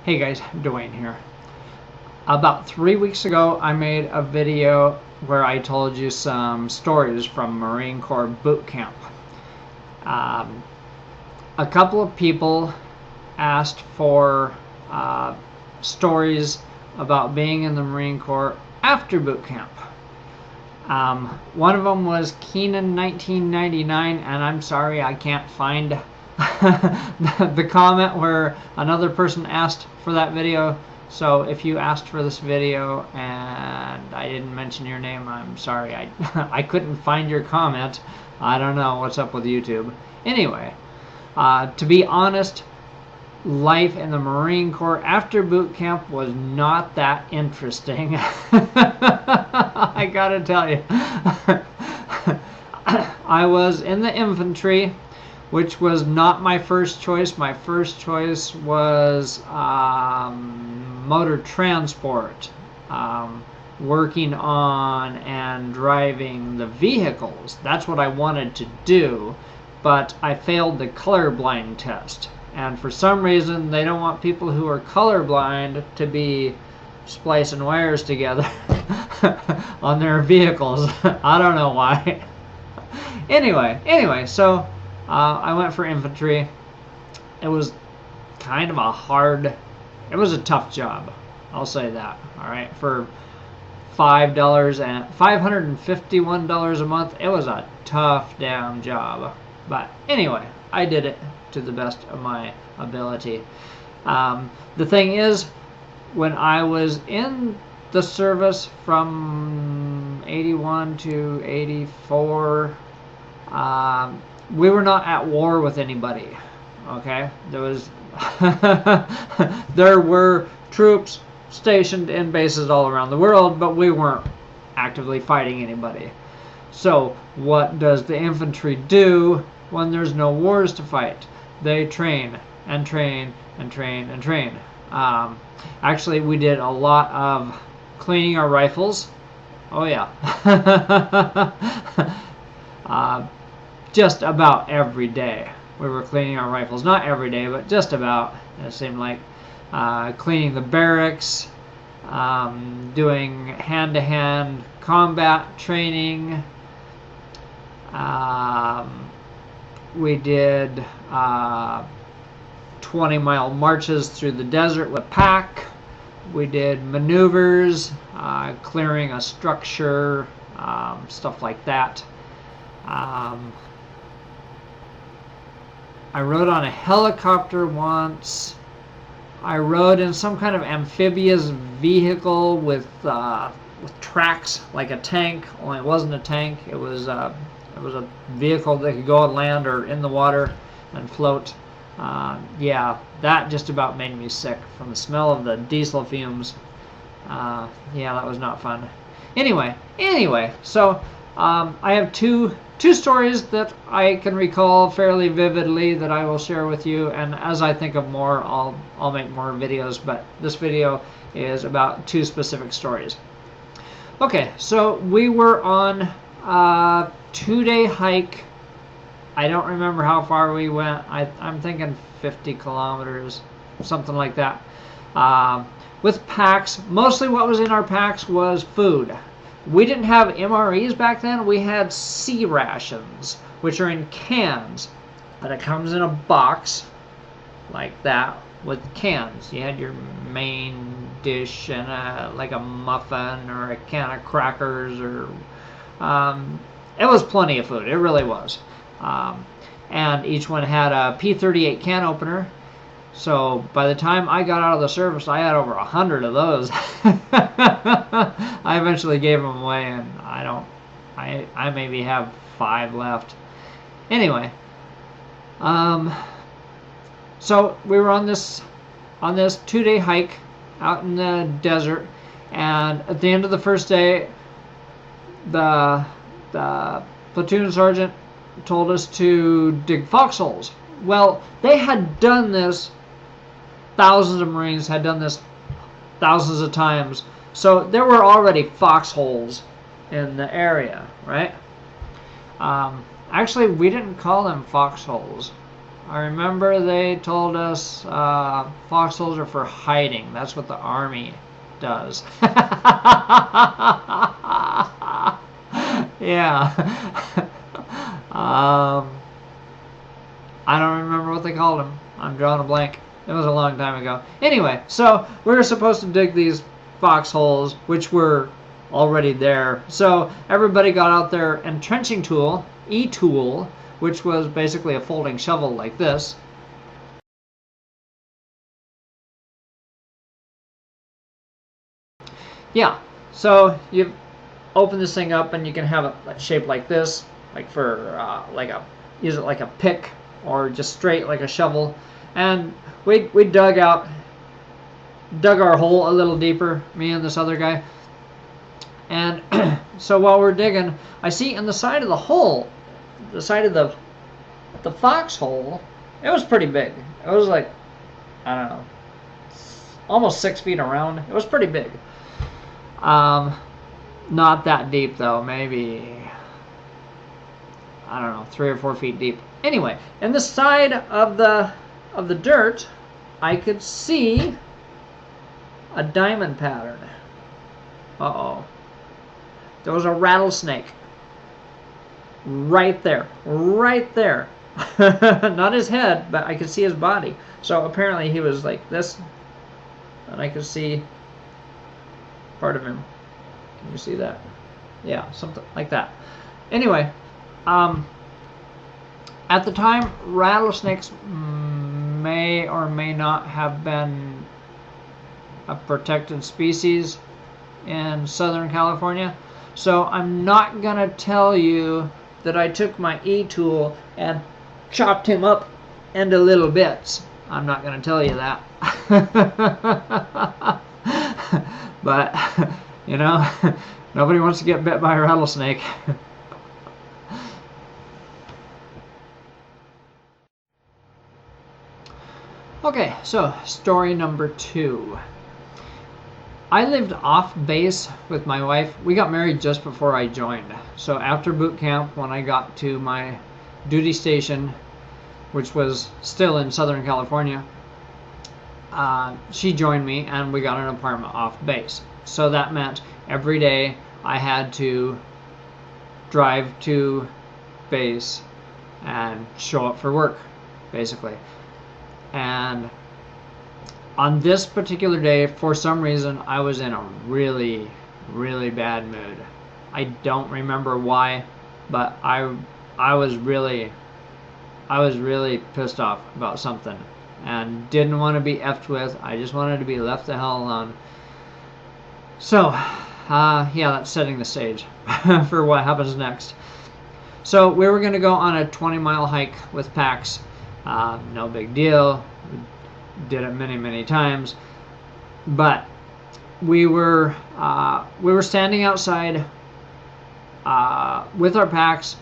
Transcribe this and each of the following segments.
Hey guys, Dwayne here. About 3 weeks ago, I made a video where I told you some stories from Marine Corps boot camp. A couple of people asked for stories about being in the Marine Corps after boot camp. One of them was Keanon 1999, and I'm sorry I can't find the comment where another person asked for that video. So if you asked for this video and I didn't mention your name, I'm sorry. I couldn't find your comment. I don't know what's up with YouTube. Anyway, to be honest, life in the Marine Corps after boot camp was not that interesting. I gotta tell you. I was in the infantry, which was not my first choice. My first choice was motor transport, working on and driving the vehicles. That's what I wanted to do, but I failed the colorblind test. And for some reason, they don't want people who are colorblind to be splicing wires together on their vehicles. I don't know why. Anyway, so I went for infantry. It was kind of it was a tough job. I'll say that. All right, for $551 a month, it was a tough damn job. But anyway, I did it to the best of my ability. The thing is, when I was in the service from 81 to 84, we were not at war with anybody. Okay, there were troops stationed in bases all around the world, but we weren't actively fighting anybody. So what does the infantry do when there's no wars to fight? They train and train and train and train. Actually, we did a lot of cleaning our rifles. Oh yeah. Just about every day we were cleaning our rifles. Not every day, but just about. It seemed like cleaning the barracks, doing hand-to-hand combat training. We did 20-mile marches through the desert with pack. We did maneuvers, clearing a structure, stuff like that. I rode on a helicopter once. I rode in some kind of amphibious vehicle with tracks, like a tank. Only it wasn't a tank. It was a vehicle that could go on land or in the water and float. Yeah, that just about made me sick from the smell of the diesel fumes. Yeah, that was not fun. Anyway, so I have two stories that I can recall fairly vividly that I will share with you, and as I think of more, I'll make more videos, but this video is about two specific stories. Okay, so we were on a 2-day hike. I don't remember how far we went. I'm thinking 50 kilometers, something like that. With packs, mostly what was in our packs was food. We didn't have MREs back then. We had C rations, which are in cans, but it comes in a box like that with cans. You had your main dish and like a muffin or a can of crackers, or it was plenty of food. It really was. And each one had a P38 can opener. So by the time I got out of the service, I had over 100 of those. I eventually gave them away, and I maybe have 5 left. Anyway, so we were on this 2-day hike out in the desert, and at the end of the first day, the platoon sergeant told us to dig foxholes. Well, they had done this. Thousands of Marines had done this thousands of times. So there were already foxholes in the area, right? Actually, we didn't call them foxholes. I remember they told us foxholes are for hiding. That's what the Army does. Yeah. I don't remember what they called them. I'm drawing a blank. It was a long time ago. Anyway, so we were supposed to dig these foxholes, which were already there. So everybody got out their entrenching tool, E-tool, which was basically a folding shovel like this. Yeah, so you open this thing up and you can have it shaped like this, like for use it like a pick or just straight like a shovel. And we dug our hole a little deeper, me and this other guy. And so while we're digging, I see in the side of the hole, the side of the foxhole, it was pretty big. It was like, I don't know, almost 6 feet around. It was pretty big. Not that deep though, maybe, I don't know, 3 or 4 feet deep. Anyway, in the side of the dirt, I could see a diamond pattern. Uh-oh. There was a rattlesnake. Right there. Right there. Not his head, but I could see his body. So apparently he was like this. And I could see part of him. Can you see that? Yeah, something like that. Anyway, at the time, rattlesnakes may or may not have been a protected species in Southern California. So I'm not going to tell you that I took my E-tool and chopped him up into little bits. I'm not going to tell you that. But, you know, nobody wants to get bit by a rattlesnake. Okay, so story number 2. I lived off base with my wife. We got married just before I joined. So after boot camp, when I got to my duty station, which was still in Southern California, she joined me and we got an apartment off base. So that meant every day I had to drive to base and show up for work, basically. And on this particular day, for some reason, I was in a really, really bad mood. I don't remember why, but I was really pissed off about something and didn't want to be effed with. I just wanted to be left the hell alone. So, yeah, that's setting the stage for what happens next. So we were going to go on a 20-mile hike with packs. No big deal. Did it many, many times. But we were standing outside with our packs,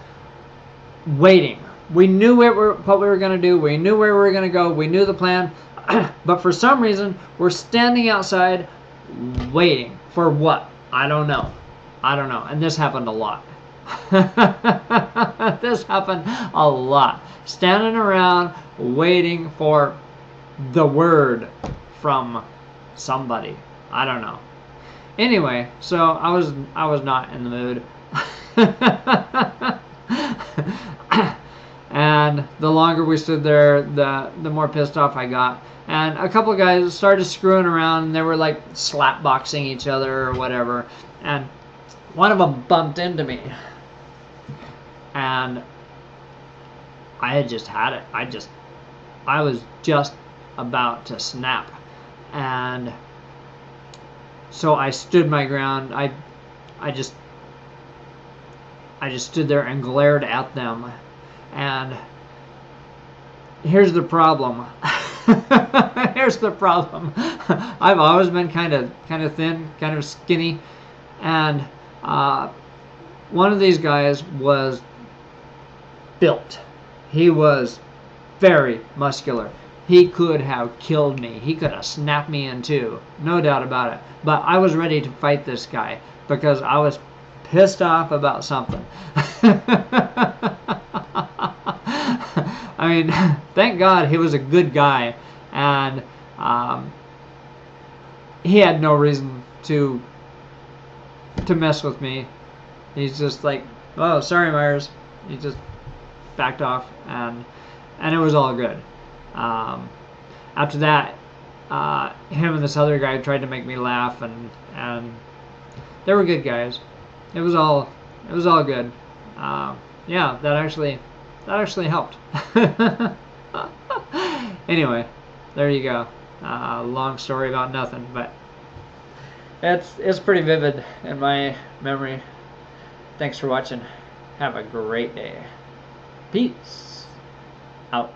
waiting. We knew what we were going to do. We knew where we were going to go. We knew the plan. But for some reason, we're standing outside waiting. For what? I don't know. And this happened a lot. This happened a lot. Standing around waiting for the word from somebody. I don't know. Anyway, so I was not in the mood. And the longer we stood there, the more pissed off I got. And a couple of guys started screwing around, and they were like slap boxing each other or whatever. And one of them bumped into me. And I had just had it. I was just about to snap. And so I stood my ground. I just stood there and glared at them. And here's the problem. Here's the problem. I've always been kind of thin, kind of skinny, and one of these guys was built. He was very muscular. He could have killed me. He could have snapped me in two, no doubt about it. But I was ready to fight this guy because I was pissed off about something. I I mean, thank God he was a good guy, and he had no reason to mess with me. He's just like, oh, sorry, Myers. He just backed off, and it was all good. After that, him and this other guy tried to make me laugh, and they were good guys. It was all good. Yeah, that actually helped. Anyway, there you go. Long story about nothing, but it's pretty vivid in my memory. Thanks for watching. Have a great day. Peace out.